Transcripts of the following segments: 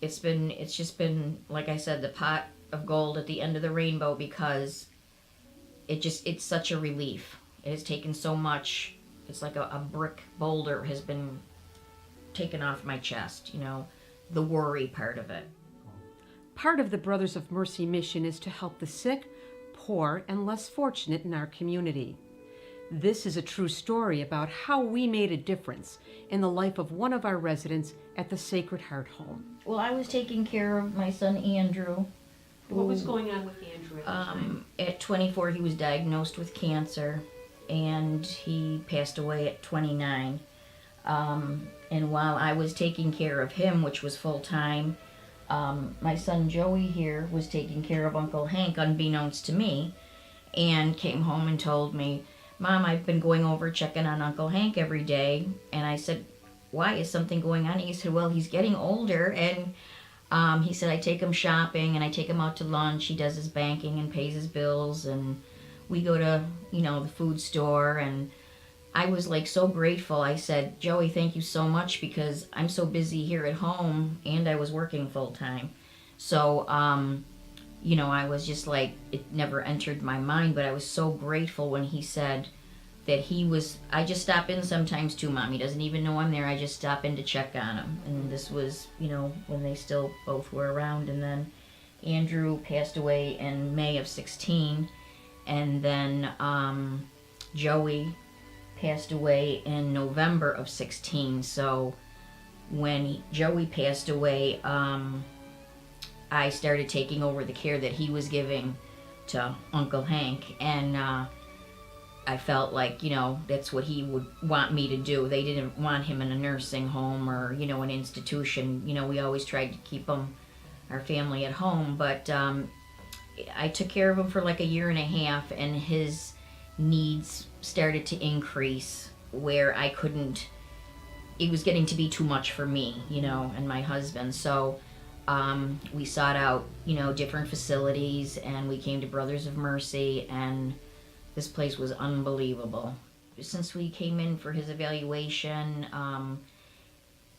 it's just been, like I said, the pot of gold at the end of the rainbow, because it's such a relief. It has taken so much. It's like a brick boulder has been taken off my chest, the worry part of it. Part of the Brothers of Mercy mission is to help the sick, poor, and less fortunate in our community. This is a true story about how we made a difference in the life of one of our residents at the Sacred Heart Home. Well, I was taking care of my son Andrew. What was going on with Andrew at the time? At 24, he was diagnosed with cancer, and he passed away at 29. And while I was taking care of him, which was full time, my son Joey here was taking care of Uncle Hank, unbeknownst to me, and came home and told me, "Mom, I've been going over checking on Uncle Hank every day." And I said, "Why? Is something going on?" He said, "Well, he's getting older." And he said, "I take him shopping and I take him out to lunch. He does his banking and pays his bills, and we go to, the food store." And I was like so grateful. I said, "Joey, thank you so much, because I'm so busy here at home and I was working full time." So, I was just like, it never entered my mind, but I was so grateful when he said that I just stop in sometimes too, Mom. He doesn't even know I'm there. I just stop in to check on him. And this was, when they still both were around. And then Andrew passed away in May of 16. And then Joey passed away in November of 16. So when Joey passed away, I started taking over the care that he was giving to Uncle Hank. And I felt like, that's what he would want me to do. They didn't want him in a nursing home or, an institution. We always tried to keep our family at home. But I took care of him for like a year and a half, and his needs started to increase where it was getting to be too much for me, and my husband. So we sought out, different facilities, and we came to Brothers of Mercy, and this place was unbelievable. Since we came in for his evaluation,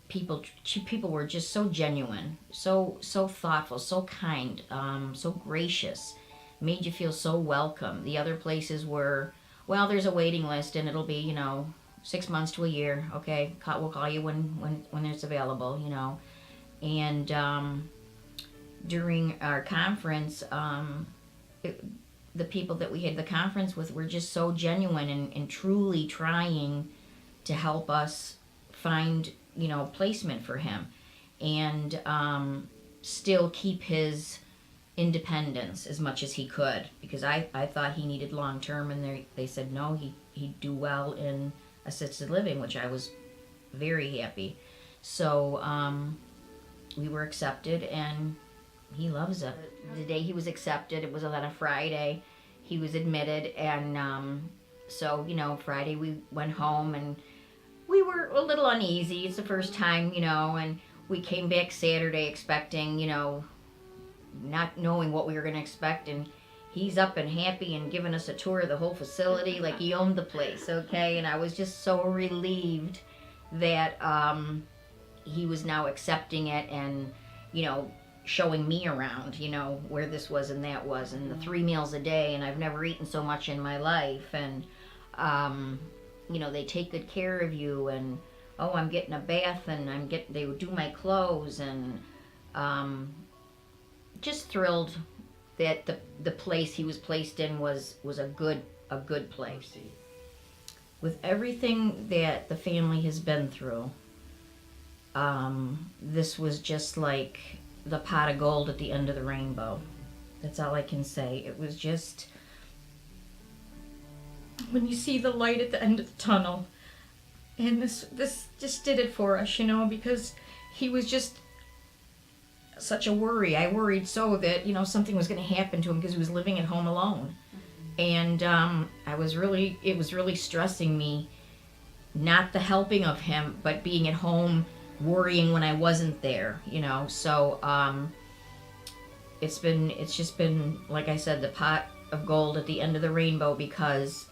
people were just so genuine, so thoughtful, so kind, so gracious, made you feel so welcome. The other places were, well, there's a waiting list, and it'll be, 6 months to a year. Okay, we'll call you when it's available, And during our conference, the people that we had the conference with were just so genuine and truly trying to help us find, placement for him, and still keep his independence as much as he could, because I thought he needed long term, and they said no, he'd do well in assisted living, which I was very happy. So we were accepted, and he loves it. The day he was accepted, it was on a Friday, he was admitted, and so Friday we went home, and we were a little uneasy. It's the first time, and we came back Saturday expecting, not knowing what we were going to expect, and he's up and happy and giving us a tour of the whole facility like he owned the place, okay? And I was just so relieved that he was now accepting it, and showing me around, where this was and that was, and the 3 meals a day, and I've never eaten so much in my life, and they take good care of you, and I'm getting a bath, and they would do my clothes, and just thrilled that the place he was placed in was a good place. With everything that the family has been through, this was just like the pot of gold at the end of the rainbow. That's all I can say. It was just, when you see the light at the end of the tunnel, and this just did it for us, because he was just such a worry. I worried so that, something was going to happen to him, because he was living at home alone. And it was really stressing me, not the helping of him, but being at home worrying when I wasn't there, So it's just been, like I said, the pot of gold at the end of the rainbow, because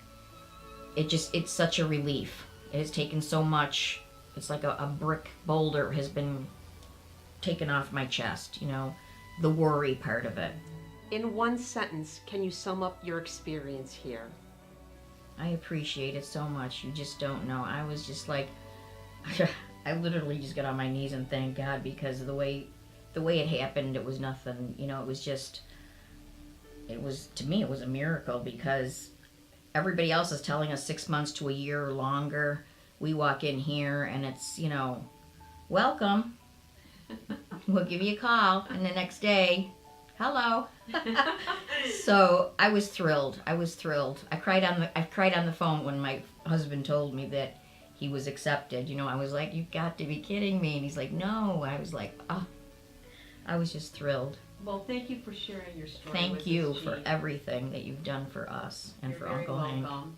it's such a relief. It has taken so much. It's like a brick boulder has been taken off my chest, you know, the worry part of it. In one sentence, can you sum up your experience here? I appreciate it so much. You just don't know. I was just like, I literally just got on my knees and thanked God, because of the way it happened, it was nothing, you know, it was just, to me, it was a miracle, because everybody else is telling us 6 months to a year or longer. We walk in here and it's, you know, welcome. We'll give you a call. And the next day, hello. So I was thrilled. I cried on the phone when my husband told me that he was accepted. You know, I was like, you've got to be kidding me. And he's like, no. I was like, oh, I was just thrilled. Well, thank you for sharing your story. Thank you for everything that you've done for us and for Uncle Hank. Welcome.